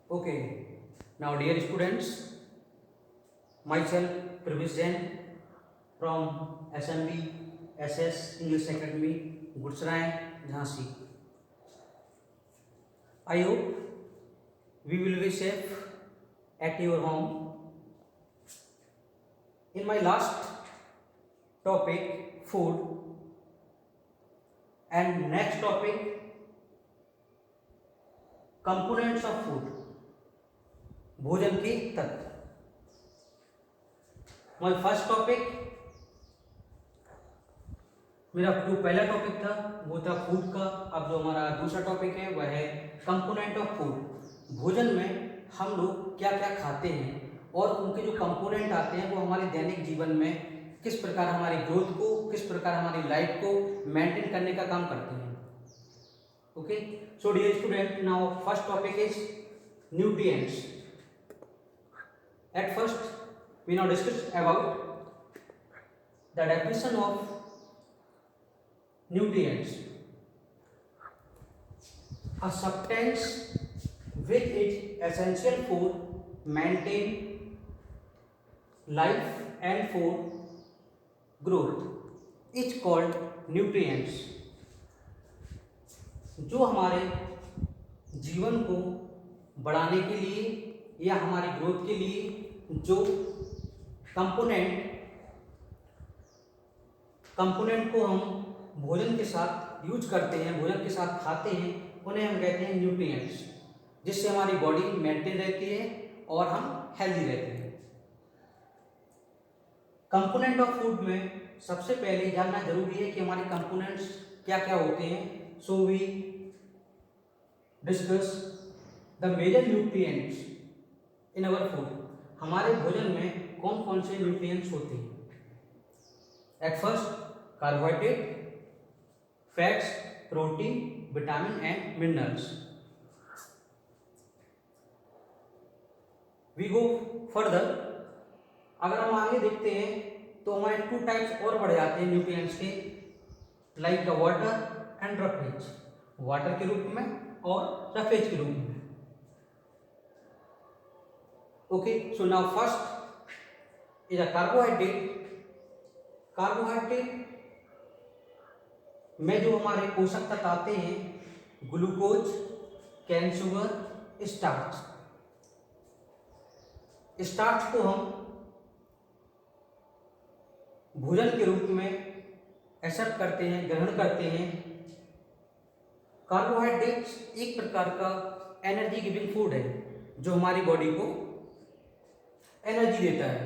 Okay, now dear students, myself Pravesh Jain from SMB SS English Academy, Gujarat, Jhansi. I hope we will be safe at your home. In my last topic, food, and next topic, components of food, भोजन के तत्व. My first topic, मेरा जो पहला topic था वो था food का. अब जो हमारा दूसरा टॉपिक है वह है कंपोनेंट ऑफ फूड. भोजन में हम लोग क्या क्या खाते हैं और उनके जो कंपोनेंट आते हैं वो हमारे दैनिक जीवन में किस प्रकार हमारी ग्रोथ को, किस प्रकार हमारी लाइफ को मेंटेन करने का काम करते हैं. Okay, so dear student, now first topic is nutrients. At first, we now discuss about the definition of nutrients. A substance which is essential for maintain life and for growth is called nutrients. जो हमारे जीवन को बढ़ाने के लिए या हमारी growth के लिए जो कंपोनेंट को हम भोजन के साथ यूज करते हैं, भोजन के साथ खाते हैं, उन्हें हम कहते हैं न्यूट्रिएंट्स, जिससे हमारी बॉडी मेंटेन रहती है और हम हेल्दी रहते हैं. कंपोनेंट ऑफ फूड में सबसे पहले जानना जरूरी है कि हमारे कंपोनेंट्स क्या क्या होते हैं. So we discuss the major nutrients in our food. हमारे भोजन में कौन कौन से न्यूट्रिएंट्स होते हैं. At first, carbohydrate, fats, protein, vitamin and minerals. We go further. अगर हम आगे देखते हैं तो हमारे 2 टाइप्स और बढ़ जाते हैं न्यूट्रिएंट्स के, like the water and roughage. Water के रूप में और रफेज के रूप में. Okay, so now first is a carbohydrate. Carbohydrate में जो हमारे पोषक तत्व आते हैं, glucose, cane sugar, starch. Starch को हम भोजन के रूप में एक्सेप्ट करते हैं, ग्रहण करते हैं. कार्बोहाइड्रेट्स एक प्रकार का एनर्जी गिविंग फूड है जो हमारी बॉडी को एनर्जी देता है.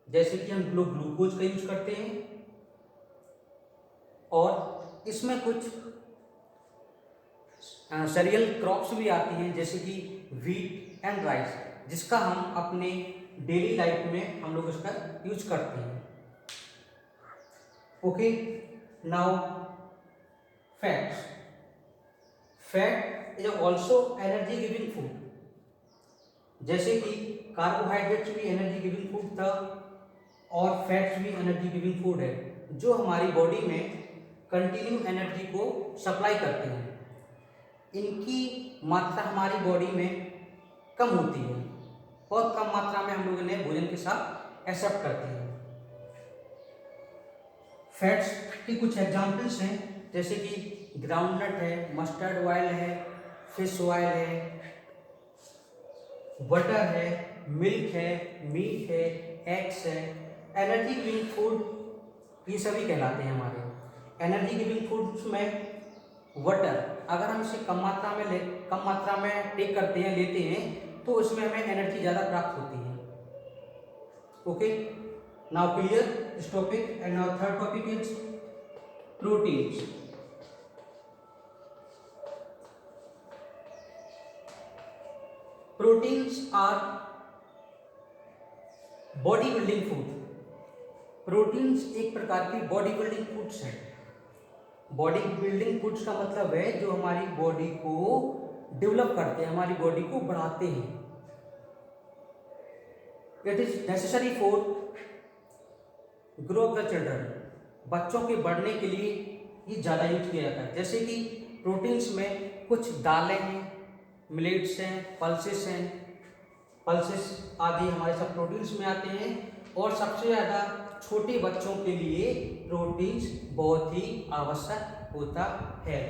जैसे कि हम लोग ग्लूकोज का यूज करते हैं और इसमें कुछ सीरियल क्रॉप्स भी आती हैं जैसे कि व्हीट एंड राइस, जिसका हम अपने डेली लाइफ में हम लोग इसका यूज करते हैं. Okay, now fats. Fat is also energy giving food. जैसे कि कार्बोहाइड्रेट्स भी एनर्जी गिविंग फूड था और फैट्स भी एनर्जी गिविंग फूड है जो हमारी बॉडी में कंटिन्यू एनर्जी को सप्लाई करते हैं. इनकी मात्रा हमारी बॉडी में कम होती है, बहुत कम मात्रा में हम लोग इन्हें भोजन के साथ एक्सेप्ट करते हैं. फैट्स की कुछ एग्जाम्पल्स हैं जैसे कि ग्राउंडनट है, मस्टर्ड ऑयल है, फिश ऑयल है, बटर है, मिल्क है, मीट है, एग्स है. एनर्जी गिविंग फूड ये सभी कहलाते हैं हमारे. एनर्जी गिविंग फूड्स में वाटर, अगर हम इसे कम मात्रा में टेक करते हैं, लेते हैं, तो उसमें हमें एनर्जी ज़्यादा प्राप्त होती है. Okay, now clear this topic. And now third topic is proteins. Proteins our body building food. Proteins एक प्रकार की बॉडी बिल्डिंग फूड्स हैं. बॉडी बिल्डिंग फूड्स का मतलब है जो हमारी बॉडी को डेवलप करते हैं, हमारी बॉडी को बढ़ाते हैं. It is necessary for grow of the children. बच्चों के बढ़ने के लिए ये ज़्यादा यूज किया जाता है. जैसे कि प्रोटीन्स में कुछ दालें हैं, मिलेट्स हैं, पल्सेस हैं, पल्सेस आदि हमारे सब प्रोटीन्स में आते हैं। और सबसे ज़्यादा छोटे बच्चों के लिए प्रोटीन्स बहुत ही आवश्यक होता है।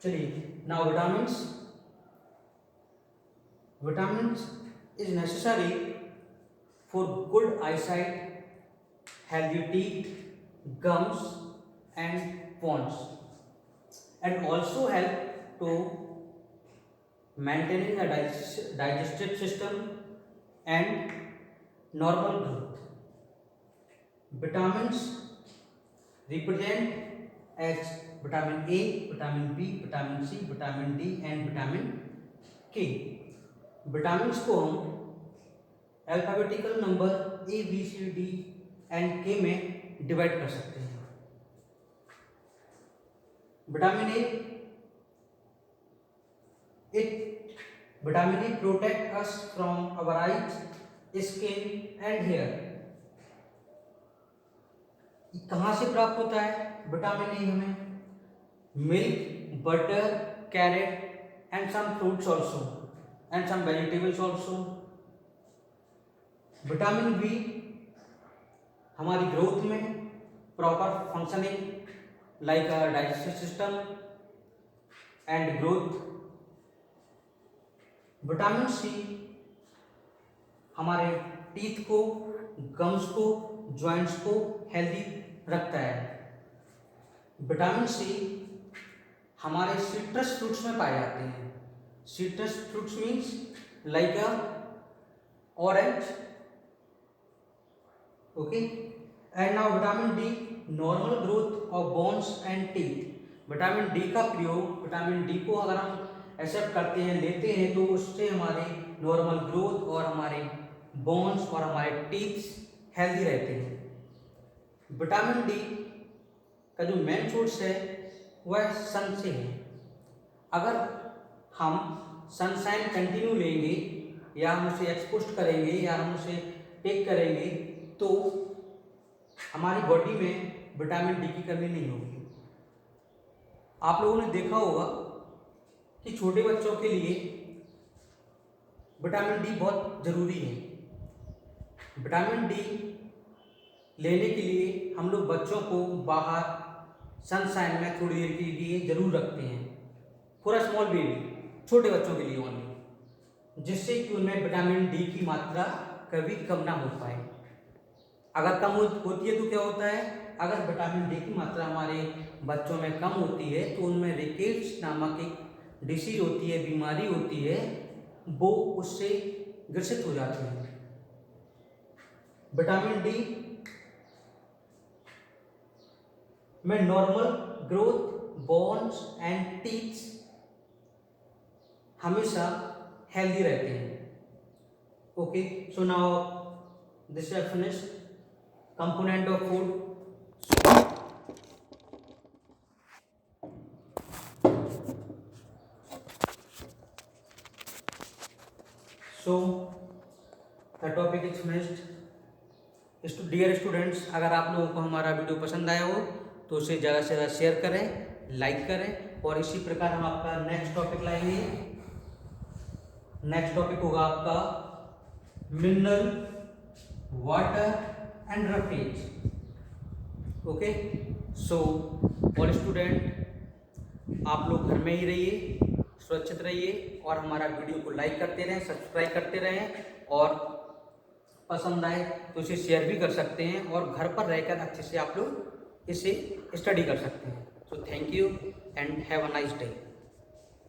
चलिए, now vitamins is necessary for good eyesight, healthy teeth, gums and bones, and also help to maintaining the digestive system and normal growth. Vitamins represent as vitamin A, vitamin B, vitamin C, vitamin D and vitamin K. Vitamins को हम alphabetical number A, B, C, D and K में divide कर सकते हैं। Vitamin A protect us from our eyes, skin and hair. कहाँ से प्राप्त होता है विटामिन ए हमें? Milk, butter, carrot and some fruits also and some vegetables also. Vitamin B हमारी ग्रोथ में proper functioning like digestive system and growth. Vitamin C हमारे teeth को, गम्स को, जॉइंट्स को हेल्दी रखता है। विटामिन सी हमारे सिट्रस फ्रूट्स में पाए जाते हैं। Citrus fruits means like orange, okay. And now vitamin D, normal growth of bones and teeth. Vitamin D का प्रयोग, विटामिन डी को अगर हम एक्सेप्ट करते हैं, लेते हैं, तो उससे हमारे नॉर्मल ग्रोथ और हमारे बोन्स और हमारे टीथ्स हेल्दी रहते हैं। विटामिन डी का जो मेन सोर्स है वह सन से है। अगर हम सनशाइन कंटिन्यू लेंगे या हम उसे एक्सपोज करेंगे या हम उसे टेक करेंगे तो हमारी बॉडी में विटामिन डी की कमी नहीं होगी। आप लोगों ने देखा होगा कि छोटे बच्चों के लिए विटामिन डी बहुत ज़रूरी है। विटामिन डी लेने के लिए हम लोग बच्चों को बाहर सनशाइन में थोड़ी देर के लिए जरूर रखते हैं, फॉर अ स्मॉल बेबी, छोटे बच्चों के लिए ओनली, जिससे कि उनमें विटामिन डी की मात्रा कभी कम ना हो पाए। अगर कम होती है तो क्या होता है, अगर विटामिन डी की मात्रा हमारे बच्चों में कम होती है तो उनमें रिकेट्स नामक एक डिसीज होती है, बीमारी होती है, वो उससे ग्रसित हो जाते हैं। विटामिन डी में normal growth, bones and teeths हमेशा हेल्दी रहते हैं। Okay, so now this is finished component of food. So the topic is finished. Dear students, अगर आप लोगों को हमारा वीडियो पसंद आया हो तो उसे ज़्यादा से ज़्यादा शेयर करें, लाइक करें, और इसी प्रकार हम आपका नेक्स्ट टॉपिक लाएंगे। नेक्स्ट टॉपिक होगा आपका mineral water and roughage. Okay, so all student, आप लोग घर में ही रहिए, सुरक्षित रहिए और हमारा वीडियो को लाइक करते रहें, सब्सक्राइब करते रहें, और पसंद आए तो इसे शेयर भी कर सकते हैं और घर पर रहकर अच्छे से आप लोग इसे स्टडी कर सकते हैं। So thank you and have a nice day.